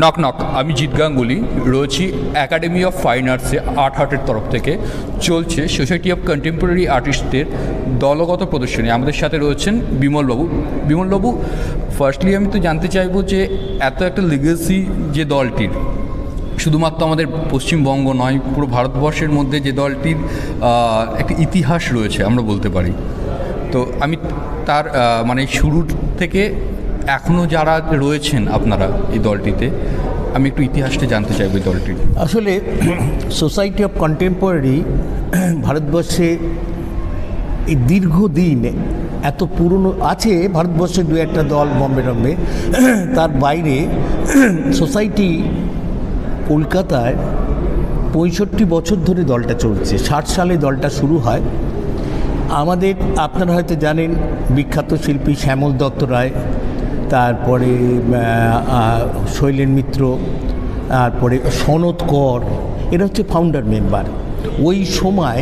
Knock knock, আমি জিৎ গাঙ্গুলি রয়েছি academy of fine আর্টসে art হার্টের তরফ থেকে চলছে সোসাইটি অফ কন্টেম্পোরারি আর্টিস্টদের দলগত প্রদর্শনী। আমাদের সাথে রয়েছেন বিমলবাবু। বিমলবাবু, ফার্স্টলি আমি তো জানতে চাইবো যে এত একটা লিগেসি যে দলটির, শুধুমাত্র আমাদের পশ্চিমবঙ্গ নয়, পুরো ভারতবর্ষের মধ্যে যে দলটির একটা ইতিহাস রয়েছে আমরা বলতে পারি, তো আমি তার মানে শুরুর থেকে এখনও যারা রয়েছেন আপনারা এই দলটিতে, আমি একটু ইতিহাসটা জানতে চাইব এই দলটির। আসলে সোসাইটি অফ কন্টেম্পোরারি ভারতবর্ষে এই দীর্ঘদিন এত পুরনো আছে। ভারতবর্ষে দু একটা দল বম্বে টম্বে, তার বাইরে সোসাইটি কলকাতায় 65 বছর ধরে দলটা চলছে। 60 সালে দলটা শুরু হয়। আমাদের, আপনারা হয়তো জানেন, বিখ্যাত শিল্পী শ্যামল দত্ত রায়, তারপরে শৈলেন মিত্র, তারপরে সনৎ কর, এরা হচ্ছে ফাউন্ডার মেম্বার। ওই সময়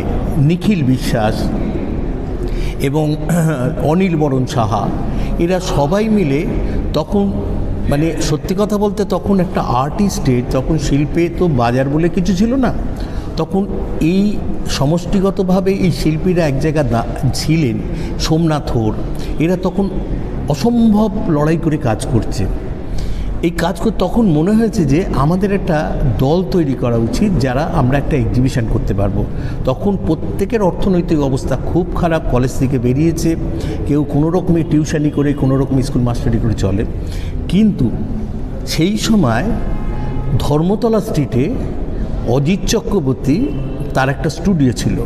নিখিল বিশ্বাস এবং অনিল বরণ সাহা, এরা সবাই মিলে তখন, মানে সত্যি কথা বলতে তখন একটা আর্টিস্টের, তখন শিল্পে তো বাজার বলে কিছু ছিল না, তখন এই সমষ্টিগতভাবে এই শিল্পীরা এক জায়গা ছিলেন। সোমনাথ হোর, এরা তখন অসম্ভব লড়াই করে কাজ করছে। এই কাজ করে তখন মনে হয়েছে যে আমাদের একটা দল তৈরি করা উচিত, যারা আমরা একটা এক্সিবিশন করতে পারবো। তখন প্রত্যেকের অর্থনৈতিক অবস্থা খুব খারাপ, কলেজ থেকে বেরিয়েছে, কেউ কোনো রকমে টিউশনি করে, কোনো রকম স্কুল মাস্টারি করে চলে। কিন্তু সেই সময় ধর্মতলা স্ট্রিটে অজিত চক্রবর্তী, তার একটা স্টুডিও ছিল।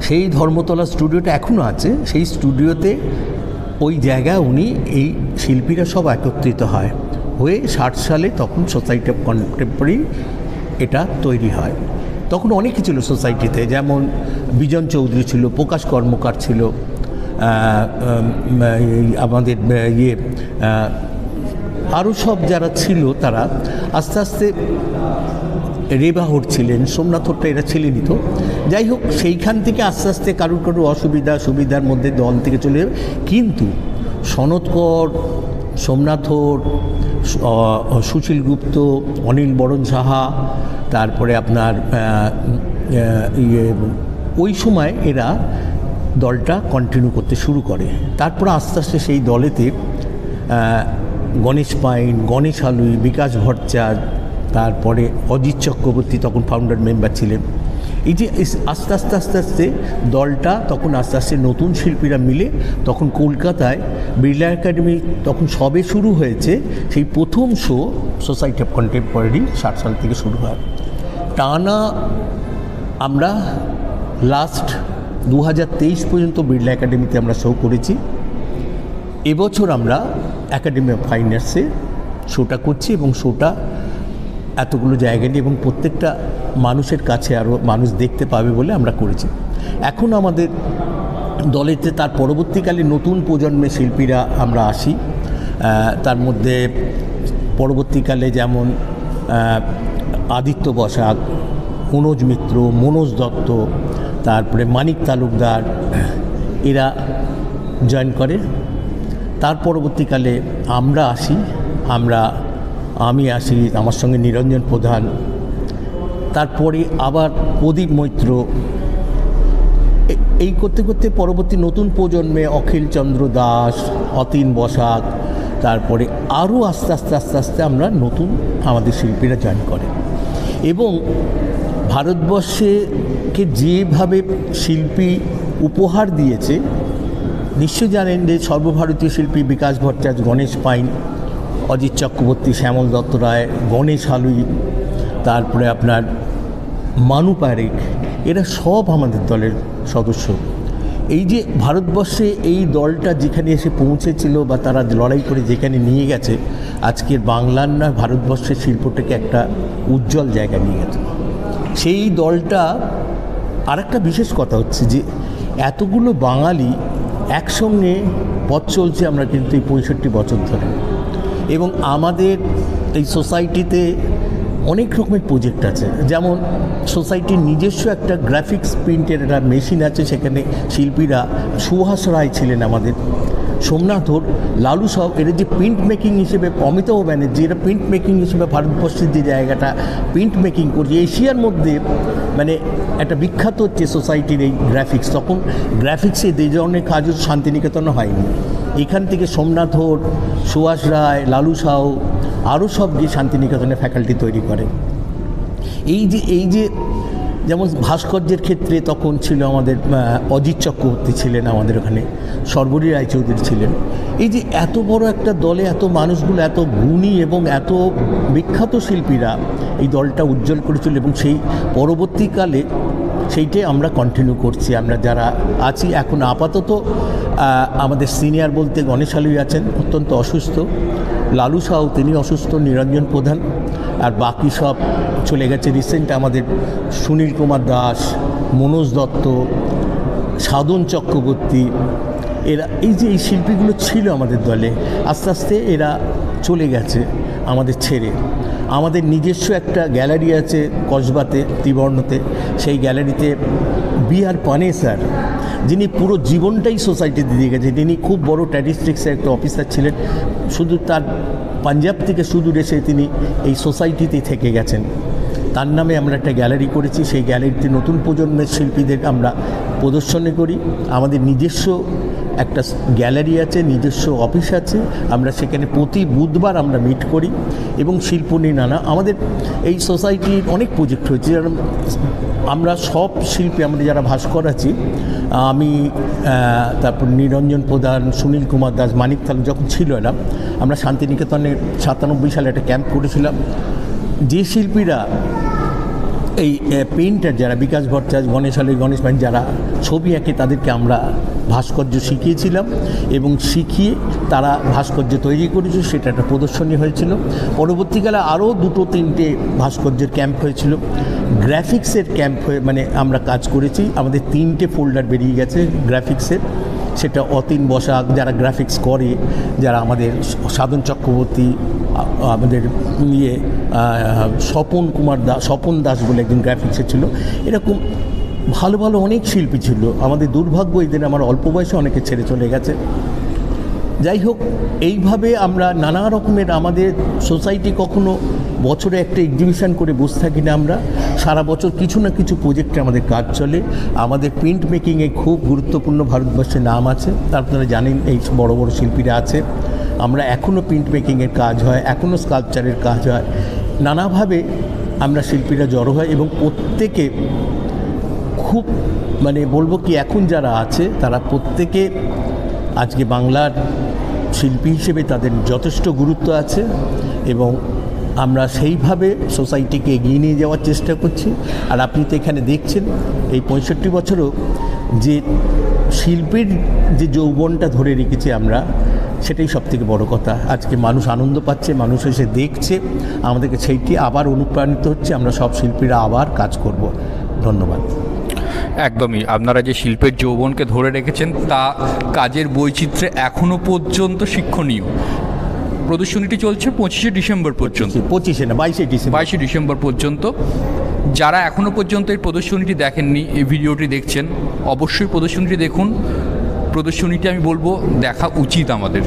সেই ধর্মতলা স্টুডিওটা এখনও আছে। সেই স্টুডিওতে ওই জায়গায় উনি, এই শিল্পীরা সব একত্রিত হয়ে 60 সালে তখন সোসাইটি অফ কন্টেম্পোরারি এটা তৈরি হয়। তখন অনেকে ছিল সোসাইটিতে, যেমন বিজন চৌধুরী ছিল, প্রকাশ কর্মকার ছিল, আমাদের আরও সব যারা ছিল, তারা আস্তে আস্তে, রেবা হোর ছিলেন, সোমনাথ হোরটা এরা ছিলেনই তো। যাই হোক, সেইখান থেকে আস্তে আস্তে কারুর সুবিধার মধ্যে দল থেকে চলে যাবে। কিন্তু সনৎ কর, সোমনাথ হোর, সুশীল গুপ্ত, অনিল বরণ সাহা, তারপরে আপনার ওই সময় এরা দলটা কন্টিনিউ করতে শুরু করে। তারপর আস্তে আস্তে সেই দলেতে গণেশ পাইন, গণেশ আলুই, বিকাশ ভট্টাচার্য, তারপরে অজিত চক্রবর্তী তখন ফাউন্ডার মেম্বার ছিলেন। এই যে আস্তে আস্তে আস্তে আস্তে দলটা তখন আস্তে আস্তে নতুন শিল্পীরা মিলে তখন কলকাতায় বিড়লা একাডেমি তখন সবে শুরু হয়েছে। সেই প্রথম শো সোসাইটি অফ কন্টেম্পোরারি 60 সাল থেকে শুরু হয়। টানা আমরা লাস্ট 2023 পর্যন্ত বিড়লা একাডেমিতে আমরা শো করেছি। এবছর আমরা একাডেমি অফ ফাইন আর্টসে শোটা করছি এবং শোটা এতগুলো জায়গা নিয়ে এবং প্রত্যেকটা মানুষের কাছে আরও মানুষ দেখতে পাবে বলে আমরা করেছি। এখন আমাদের দলেতে তার পরবর্তীকালে নতুন প্রজন্মের শিল্পীরা আমরা আসি। তার মধ্যে পরবর্তীকালে যেমন আদিত্য বসাক, মনোজ মিত্র, মনোজ দত্ত, তারপরে মানিক তালুকদার, এরা জয়েন করে। তার পরবর্তীকালে আমরা আসি, আমি আসি, আমার সঙ্গে নিরঞ্জন প্রধান, তারপরে আবার প্রদীপ মৈত্র। এই করতে করতে পরবর্তী নতুন প্রজন্মে অখিল চন্দ্র দাস, অতীন বসাক, তারপরে আরও আস্তে আস্তে আস্তে আস্তে আমরা নতুন আমাদের শিল্পীরা জয়েন করে। এবং ভারতবর্ষকে যেভাবে শিল্পী উপহার দিয়েছে, নিশ্চয় জানেন যে সর্বভারতীয় শিল্পী বিকাশ ভট্টাচার্য, গণেশ পাইন, অজিত চক্রবর্তী, শ্যামল দত্ত রায়, গণেশ আলুই, তারপরে আপনার মানু পারেখ, এরা সব আমাদের দলের সদস্য। এই যে ভারতবর্ষে এই দলটা যেখানে এসে পৌঁছেছিল বা তারা লড়াই করে যেখানে নিয়ে গেছে, আজকের বাংলার না ভারতবর্ষের শিল্পটাকে একটা উজ্জ্বল জায়গা নিয়ে গেছে সেই দলটা। আরেকটা বিশেষ কথা হচ্ছে যে এতগুলো বাঙালি একসঙ্গে পথ চলছে আমরা কিন্তু এই 65 বছর ধরে। এবং আমাদের এই সোসাইটিতে অনেক রকমের প্রজেক্ট আছে, যেমন সোসাইটির নিজস্ব একটা গ্রাফিক্স প্রিন্টের একটা মেশিন আছে, সেখানে শিল্পীরা, সুহাস রায় ছিলেন আমাদের, সোমনাথর, লালু সাউ, এরা যে প্রিন্ট মেকিং হিসেবে, অমিতাভ ব্যানার্জি, এরা প্রিন্ট মেকিং হিসেবে ভারতবর্ষের যে জায়গাটা প্রিন্ট মেকিং করছে এশিয়ার মধ্যে, মানে একটা বিখ্যাত হচ্ছে সোসাইটির এই গ্রাফিক্স। তখন গ্রাফিক্সে যে ধরনের কাজও শান্তিনিকেতনে হয়নি। এখান থেকে সোমনাথর, সুভাষ রায়, লালু সাউ আরও সব গিয়ে শান্তিনিকেতনে ফ্যাকাল্টি তৈরি করে। এই যে যেমন ভাস্কর্যের ক্ষেত্রে তখন ছিল আমাদের অজিত চক্রবর্তী ছিলেন, আমাদের ওখানে সর্বরী রায়চৌধুরী ছিলেন। এই যে এত বড় একটা দলে এত মানুষগুলো, এত গুণী এবং এত বিখ্যাত শিল্পীরা এই দলটা উজ্জ্বল করেছিল, এবং সেই পরবর্তীকালে সেইটাই আমরা কন্টিনিউ করছি। আমরা যারা আছি এখন আপাতত আমাদের সিনিয়র বলতে গণেশ আলুই আছেন, অত্যন্ত অসুস্থ, লালু সাউ তিনি অসুস্থ, নিরঞ্জন প্রধান, আর বাকি সব চলে গেছে। রিসেন্ট আমাদের সুনীল কুমার দাস, মনোজ দত্ত, সাধন চক্রবর্তী, এরা এই যে এই শিল্পীগুলো ছিল আমাদের দলে, আস্তে আস্তে এরা চলে গেছে আমাদের ছেড়ে। আমাদের নিজস্ব একটা গ্যালারি আছে কসবাতে, ত্রিবর্ণতে। সেই গ্যালারিতে B.R. পানে স্যার, যিনি পুরো জীবনটাই সোসাইটিতে দিয়ে গেছে, তিনি খুব বড় স্ট্যাটিস্টিক্সের একটা অফিসার ছিলেন, শুধু তার পাঞ্জাব থেকে সুদূর এসে তিনি এই সোসাইটিতেই থেকে গেছেন। তার নামে আমরা একটা গ্যালারি করেছি। সেই গ্যালারিতে নতুন প্রজন্মের শিল্পীদের আমরা প্রদর্শনী করি। আমাদের নিজস্ব একটা গ্যালারি আছে, নিজস্ব অফিস আছে, আমরা সেখানে প্রতি বুধবার আমরা মিট করি এবং শিল্প নিয়ে নানা আমাদের এই সোসাইটির অনেক প্রজেক্ট হয়েছে। যেমন আমরা সব শিল্পী, আমরা যারা ভাস্কর আছি, আমি তারপর নিরঞ্জন প্রধান, সুনীল কুমার দাস, মানিক থাল যখন ছিল এরা, আমরা শান্তিনিকেতনে 97 সালে একটা ক্যাম্প করেছিলাম। যে শিল্পীরা এই পেইন্টার যারা, বিকাশ ভট্টাচার্য, গণেশ আলী, গণেশ ভাই যারা ছবি আঁকে, তাদেরকে আমরা ভাস্কর্য শিখিয়েছিলাম এবং শিখিয়ে তারা ভাস্কর্য তৈরি করেছে। সেটা একটা প্রদর্শনী হয়েছিল। পরবর্তীকালে আরও 2-3টে ভাস্কর্যের ক্যাম্প হয়েছিল। গ্রাফিক্সের ক্যাম্প হয়ে মানে আমরা কাজ করেছি। আমাদের 3টে ফোল্ডার বেরিয়ে গেছে গ্রাফিক্সের। সেটা অতীন বসাক যারা গ্রাফিক্স করে, যারা আমাদের সাধন চক্রবর্তী, আমাদের স্বপন দাস বলে একজন গ্রাফিক্সে ছিল। এরকম ভালো ভালো অনেক শিল্পী ছিল। আমাদের দুর্ভাগ্য এদের আমার অল্প বয়সে অনেকে ছেড়ে চলে গেছে। যাই হোক, এইভাবে আমরা নানা রকমের আমাদের সোসাইটি কখনো বছরে একটা এক্সিবিশন করে বসে থাকি না। আমরা সারা বছর কিছু না কিছু প্রজেক্টে আমাদের কাজ চলে। আমাদের প্রিন্ট মেকিংয়ে খুব গুরুত্বপূর্ণ ভারতবর্ষে নাম আছে, আপনারা জানেন এই বড় বড় শিল্পীরা আছে। আমরা এখনও প্রিন্ট মেকিংয়ের কাজ হয়, এখনও স্কাল্পচারের কাজ হয়। নানাভাবে আমরা শিল্পীরা জড়ো হয় এবং প্রত্যেকে খুব মানে বলবো কি, এখন যারা আছে তারা প্রত্যেকে আজকে বাংলার শিল্পী হিসেবে তাদের যথেষ্ট গুরুত্ব আছে এবং আমরা সেইভাবে সোসাইটিকে এগিয়ে নিয়ে যাওয়ার চেষ্টা করছি। আর আপনি তো এখানে দেখছেন এই 65 বছরও যে শিল্পীর যে যৌবনটা ধরে রেখেছি আমরা, সেটাই সবথেকে বড় কথা। আজকে মানুষ আনন্দ পাচ্ছে, মানুষ এসে দেখছে, আমাদেরকে সেইটি আবার অনুপ্রাণিত হচ্ছে। আমরা সব শিল্পীরা আবার কাজ করব। ধন্যবাদ। একদমই, আপনারা যে শিল্পের যৌবনকে ধরে রেখেছেন তা কাজের বৈচিত্র্যে এখনও পর্যন্ত শিক্ষণীয়। প্রদর্শনীটি চলছে 25শে ডিসেম্বর পর্যন্ত। 22শে ডিসেম্বর পর্যন্ত। যারা এখনও পর্যন্ত এই প্রদর্শনীটি দেখেননি, এই ভিডিওটি দেখছেন, অবশ্যই প্রদর্শনীটি দেখুন। প্রদর্শনীটি আমি বলবো দেখা উচিত আমাদের।